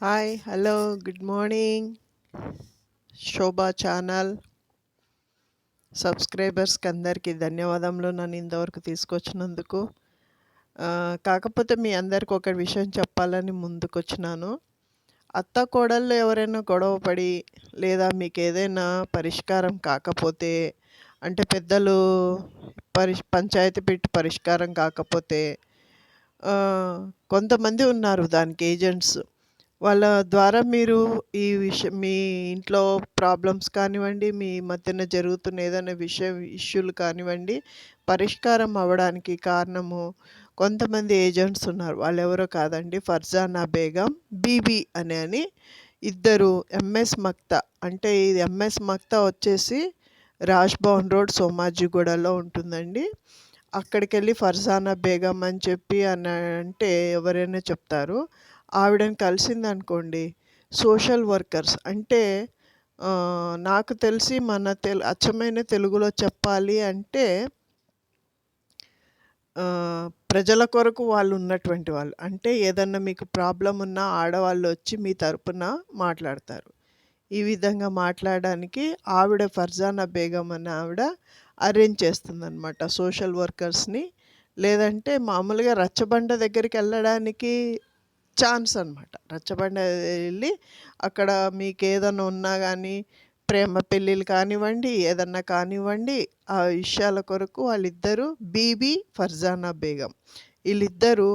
Hi, hello, good morning. Shobha channel సబ్స్క్రైబర్స్కి అందరికీ ధన్యవాదములు నన్ను ఇంతవరకు తీసుకొచ్చినందుకు. కాకపోతే మీ అందరికి ఒక విషయం చెప్పాలని ముందుకొచ్చినాను. అత్త కోడళ్ళు ఎవరైనా గొడవ పడి లేదా మీకు ఏదైనా పరిష్కారం కాకపోతే అంటే పెద్దలు పంచాయతీ పెట్టి పరిష్కారం కాకపోతే కొంతమంది ఉన్నారు దానికి ఏజెంట్స్. వాళ్ళ ద్వారా మీరు ఈ విషయం మీ ఇంట్లో ప్రాబ్లమ్స్ కానివ్వండి, మీ మధ్యన జరుగుతున్న ఏదైనా ఇష్యూలు కానివ్వండి, పరిష్కారం అవ్వడానికి కారణము కొంతమంది ఏజెంట్స్ ఉన్నారు. వాళ్ళెవరో కాదండి, ఫర్జానా బేగం, బీబీ అని ఇద్దరు ఎంఎస్ మక్తా. అంటే ఇది ఎంఎస్ మక్తా వచ్చేసి రాజ్‌భవన్ రోడ్, సోమాజిగూడలో ఉంటుందండి. అక్కడికెళ్ళి ఫర్జానా బేగం అని చెప్పి అంటే ఎవరైనా చెప్తారు. ఆవిడని కలిసిందనుకోండి, సోషల్ వర్కర్స్ అంటే నాకు తెలిసి మన అచ్చమైన తెలుగులో చెప్పాలి అంటే ప్రజల కొరకు వాళ్ళు ఉన్నటువంటి వాళ్ళు. అంటే ఏదన్నా మీకు ప్రాబ్లమ్ ఉన్నా ఆడవాళ్ళు వచ్చి మీ తరపున మాట్లాడతారు. ఈ విధంగా మాట్లాడడానికి ఆవిడ ఫర్జానా బేగం అనే ఆవిడ అరేంజ్ చేస్తుందనమాట సోషల్ వర్కర్స్‌ని. లేదంటే మామూలుగా రచ్చబండ దగ్గరికి వెళ్ళడానికి ఛాన్స్ అనమాట. రచ్చబండ వెళ్ళి అక్కడ మీకేదన్నా ఉన్నా గానీ, ప్రేమ పెళ్ళిళ్ళు కానివ్వండి, ఏదన్నా కానివ్వండి, ఆ విషయాల కొరకు వాళ్ళిద్దరూ బీబీ, ఫర్జానా బేగం. ఈళ్ళిద్దరూ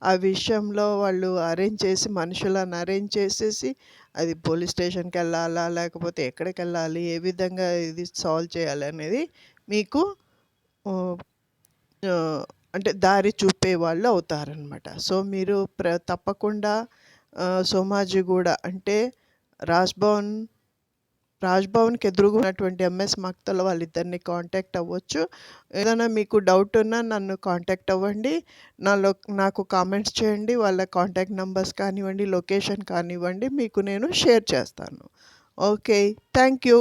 ఆ విషయంలో వాళ్ళు అరేంజ్ చేసి మనుషులను అరేంజ్ చేసేసి అది పోలీస్ స్టేషన్‌కెళ్ళాలా? లేకపోతే ఎక్కడికెళ్ళాలి? ఏ విధంగా ఇది సాల్వ్ చేయాలి అనేది మీకు ఆహ్, ఆహ్, అంటే దారి చూపేవాళ్ళు అవుతారనమాట. సో, మీరు తప్పకుండా సోమాజిగూడ అంటే రాజ్‌భవన్ రాజ్‌భవన్‌కి ఎదురుగా ఉన్నటువంటి ఎంఎస్ మక్తల వాళ్ళిద్దరిని కాంటాక్ట్ అవ్వచ్చు. ఏదైనా మీకు డౌట్ ఉన్నా నన్ను కాంటాక్ట్ అవ్వండి. నాకు కామెంట్స్ చేయండి. వాళ్ళ కాంటాక్ట్ నంబర్స్ కానివ్వండి, లొకేషన్ కానివ్వండి మీకు నేను షేర్ చేస్తాను. ఓకే. Thank you.